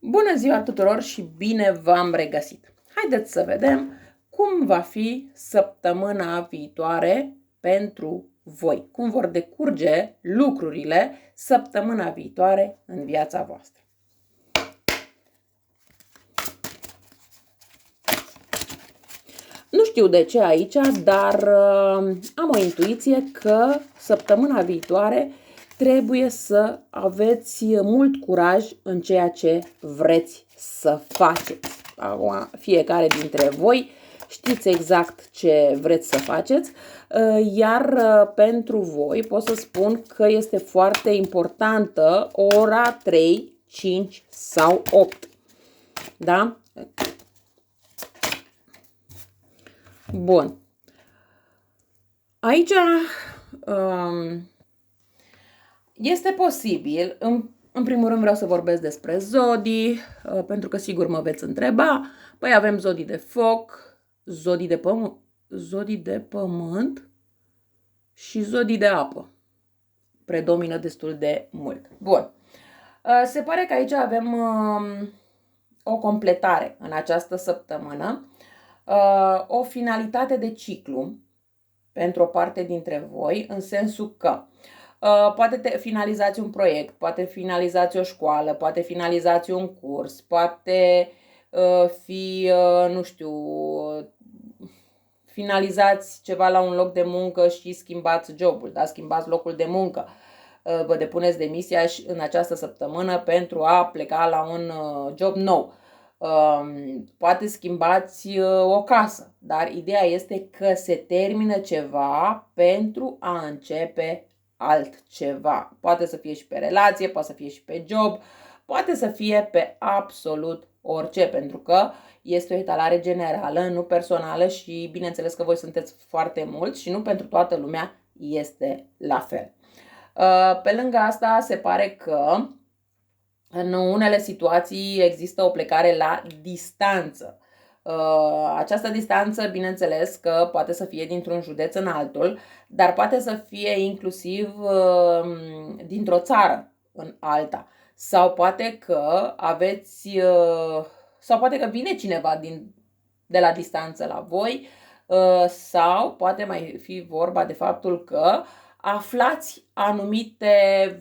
Bună ziua tuturor și bine v-am regăsit! Haideți să vedem cum va fi săptămâna viitoare pentru voi. Cum vor decurge lucrurile săptămâna viitoare în viața voastră. Nu știu de ce aici, dar am o intuiție că săptămâna viitoare trebuie să aveți mult curaj în ceea ce vreți să faceți. Acum, fiecare dintre voi știți exact ce vreți să faceți, iar pentru voi pot să spun că este foarte importantă ora 3, 5 sau 8. Da? Bun. Aici este posibil, în primul rând vreau să vorbesc despre zodii, pentru că sigur mă veți întreba. Păi avem zodii de foc, zodii de pământ și zodii de apă. Predomină destul de mult. Bun. Se pare că aici avem o completare în această săptămână, o finalitate de ciclu pentru o parte dintre voi, în sensul că poate finalizați un proiect, poate finalizați o școală, poate finalizați un curs, poate fi, nu știu, finalizați ceva la un loc de muncă și schimbați jobul, da? Schimbați locul de muncă. Vă depuneți demisia și în această săptămână pentru a pleca la un job nou. Poate schimbați o casă, dar ideea este că se termină ceva pentru a începe altceva. Poate să fie și pe relație, poate să fie și pe job, poate să fie pe absolut orice, pentru că este o etalare generală, nu personală și bineînțeles că voi sunteți foarte mulți și nu pentru toată lumea este la fel. Pe lângă asta se pare că în unele situații există o plecare la distanță. Această distanță, bineînțeles că poate să fie dintr-un județ în altul, dar poate să fie inclusiv dintr-o țară în alta. Sau poate că aveți, sau poate că vine cineva de la distanță la voi, sau poate mai fi vorba de faptul că aflați anumite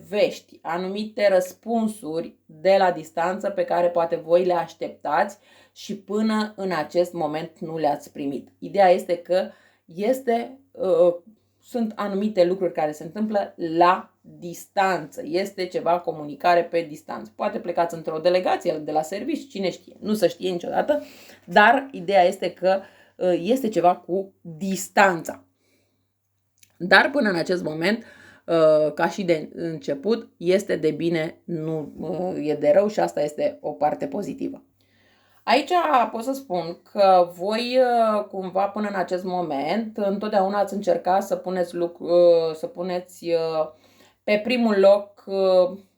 vești, anumite răspunsuri de la distanță pe care poate voi le așteptați și până în acest moment nu le-ați primit. Ideea este că sunt anumite lucruri care se întâmplă la distanță. Este ceva comunicare pe distanță. Poate plecați într-o delegație de la serviciu, cine știe, nu se știe niciodată, dar ideea este că este ceva cu distanța. Dar până în acest moment, ca și de început, este de bine, nu e de rău și asta este o parte pozitivă. Aici pot să spun că voi, cumva, până în acest moment, întotdeauna ați încercat să puneți pe primul loc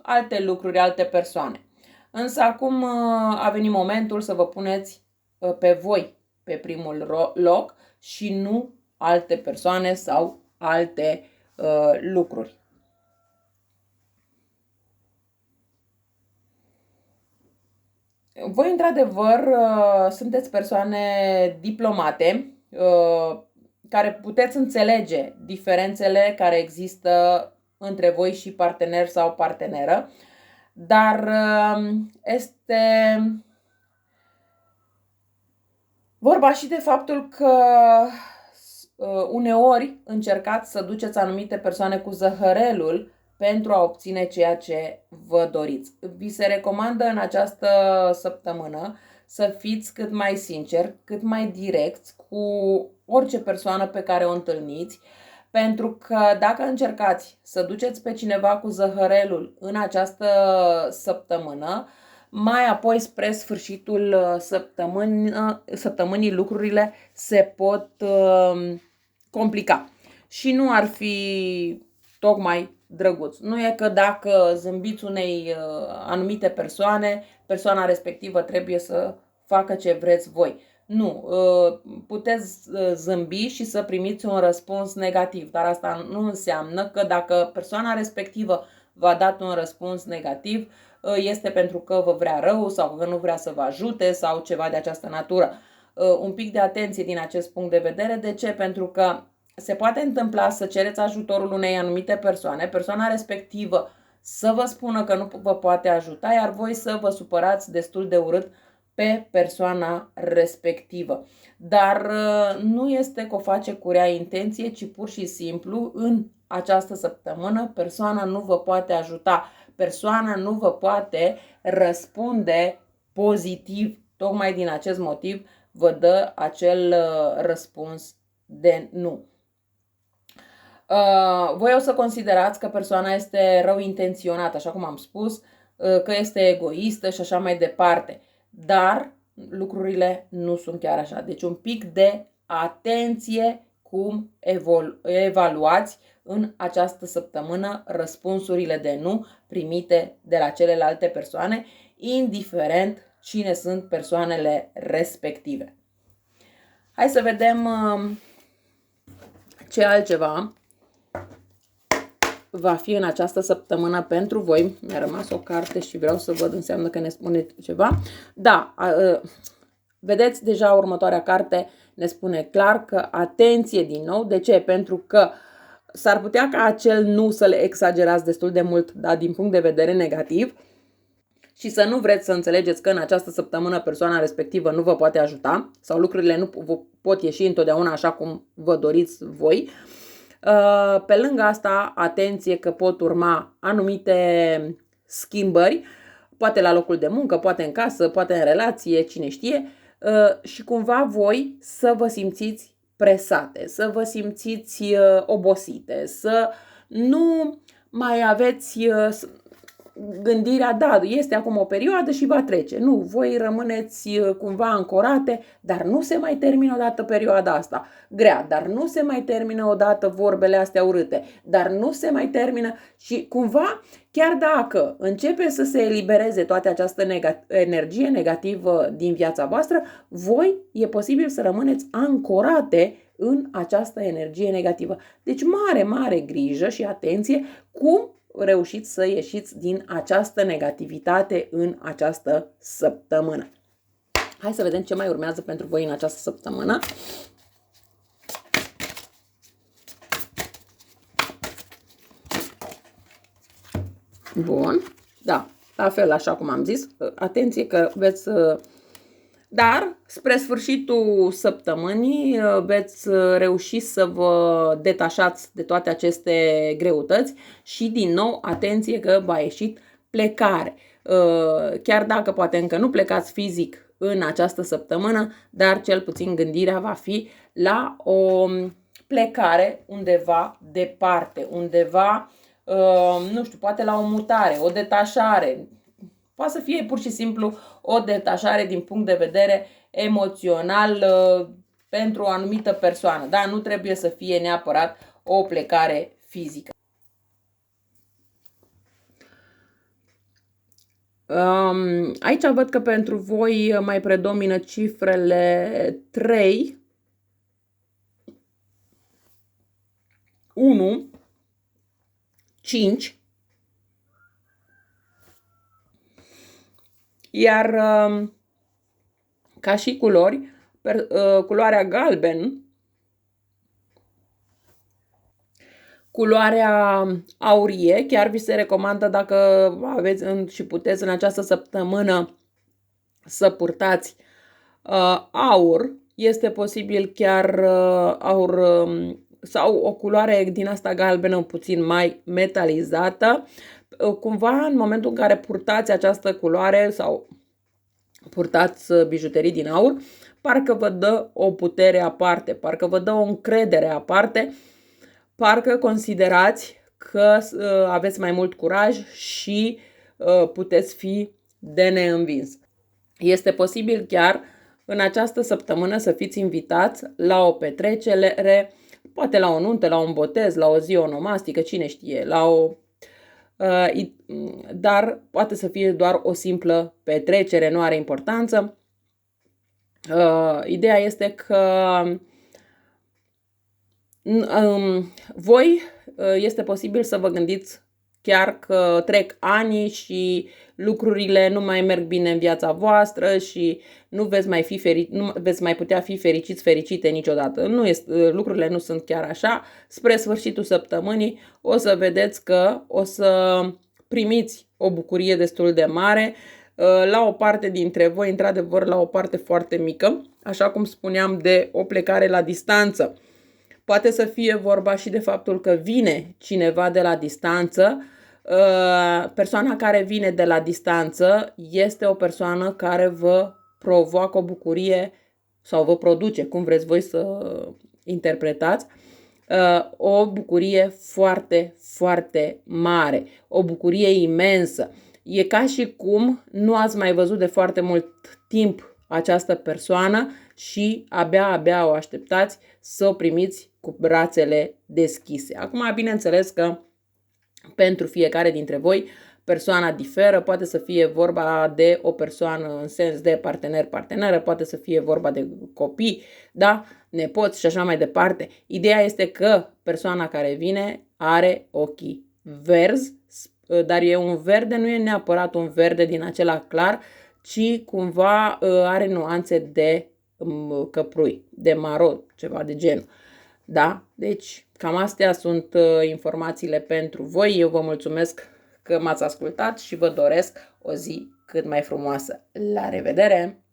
alte lucruri, alte persoane. Însă acum a venit momentul să vă puneți pe voi pe primul loc și nu alte persoane sau alte lucruri. Voi, într-adevăr, sunteți persoane diplomate care puteți înțelege diferențele care există între voi și partener sau parteneră, dar este vorba și de faptul că uneori încercați să duceți anumite persoane cu zăhărelul pentru a obține ceea ce vă doriți. Vi se recomandă în această săptămână să fiți cât mai sinceri, cât mai direcți cu orice persoană pe care o întâlniți, pentru că dacă încercați să duceți pe cineva cu zăhărelul în această săptămână, mai apoi spre sfârșitul săptămânii lucrurile se pot complica și nu ar fi tocmai drăguț. Nu e că dacă zâmbiți unei anumite persoane, persoana respectivă trebuie să facă ce vreți voi. Nu, puteți zâmbi și să primiți un răspuns negativ, dar asta nu înseamnă că dacă persoana respectivă v-a dat un răspuns negativ, este pentru că vă vrea rău sau că nu vrea să vă ajute sau ceva de această natură. Un pic de atenție din acest punct de vedere. De ce? Pentru că se poate întâmpla să cereți ajutorul unei anumite persoane, persoana respectivă să vă spună că nu vă poate ajuta, iar voi să vă supărați destul de urât pe persoana respectivă. Dar nu este că o face cu rea intenție, ci pur și simplu în această săptămână persoana nu vă poate ajuta, persoana nu vă poate răspunde pozitiv. Tocmai din acest motiv vă dă acel răspuns de nu. Voi o să considerați că persoana este rău intenționată, așa cum am spus, că este egoistă și așa mai departe. Dar lucrurile nu sunt chiar așa. Deci un pic de atenție cum evaluați în această săptămână răspunsurile de nu primite de la celelalte persoane, indiferent cine sunt persoanele respective. Hai să vedem ce altceva va fi în această săptămână pentru voi. Mi-a rămas o carte și vreau să văd, înseamnă că ne spune ceva. Da, vedeți deja următoarea carte ne spune clar că atenție din nou. De ce? Pentru că s-ar putea ca acel nu să le exagerați destul de mult, da, din punct de vedere negativ, și să nu vreți să înțelegeți că în această săptămână persoana respectivă nu vă poate ajuta sau lucrurile nu vă pot ieși întotdeauna așa cum vă doriți voi. Pe lângă asta, atenție că pot urma anumite schimbări, poate la locul de muncă, poate în casă, poate în relație, cine știe, și cumva voi să vă simțiți presate, să vă simțiți obosite, să nu mai aveți gândirea, da, este acum o perioadă și va trece. Nu, voi rămâneți cumva ancorate, dar nu se mai termină odată perioada asta grea, dar nu se mai termină odată vorbele astea urâte, dar nu se mai termină și cumva, chiar dacă începe să se elibereze toată această energie negativă din viața voastră, voi e posibil să rămâneți ancorate în această energie negativă. Deci mare grijă și atenție cum reușiți să ieșiți din această negativitate în această săptămână. Hai să vedem ce mai urmează pentru voi în această săptămână. Bun, da, la fel, așa cum am zis, atenție că veți... Dar, spre sfârșitul săptămânii, veți reuși să vă detașați de toate aceste greutăți și, din nou, atenție că va ieși plecare. Chiar dacă poate încă nu plecați fizic în această săptămână, dar cel puțin gândirea va fi la o plecare undeva departe, undeva, nu știu, poate la o mutare, o detașare. Poate să fie pur și simplu o detașare din punct de vedere emoțional pentru o anumită persoană. Da, nu trebuie să fie neapărat o plecare fizică. Aici văd că pentru voi mai predomină cifrele 3, 1, 5, iar ca și culori, culoarea galben, culoarea aurie, chiar vi se recomandă dacă aveți și puteți în această săptămână să purtați aur, este posibil chiar aur sau o culoare din asta galbenă puțin mai metalizată. Cumva în momentul în care purtați această culoare sau purtați bijuterii din aur, parcă vă dă o putere aparte, parcă vă dă o încredere aparte, parcă considerați că aveți mai mult curaj și puteți fi de neînvins. Este posibil chiar în această săptămână să fiți invitați la o petrecere, poate la o nuntă, la un botez, la o zi onomastică, cine știe, la o... dar poate să fie doar o simplă petrecere, nu are importanță. Ideea este că voi este posibil să vă gândiți chiar că trec ani și lucrurile nu mai merg bine în viața voastră și nu veți mai putea fi fericiți, fericite niciodată. Lucrurile nu sunt chiar așa. Spre sfârșitul săptămânii o să vedeți că o să primiți o bucurie destul de mare la o parte dintre voi, într-adevăr la o parte foarte mică, așa cum spuneam, de o plecare la distanță. Poate să fie vorba și de faptul că vine cineva de la distanță. Persoana care vine de la distanță este o persoană care vă provoacă o bucurie sau vă produce, cum vreți voi să interpretați, o bucurie foarte, foarte mare, o bucurie imensă. E ca și cum nu ați mai văzut de foarte mult timp această persoană și abia o așteptați să o primiți cu brațele deschise. Acum, bineînțeles că pentru fiecare dintre voi persoana diferă, poate să fie vorba de o persoană în sens de partener-parteneră, poate să fie vorba de copii, da, nepoți și așa mai departe. Ideea este că persoana care vine are ochii verzi, dar e un verde, nu e neapărat un verde din acela clar, ci cumva are nuanțe de căprui, de maro, ceva de genul. Da? Deci, cam astea sunt informațiile pentru voi. Eu vă mulțumesc că m-ați ascultat și vă doresc o zi cât mai frumoasă. La revedere!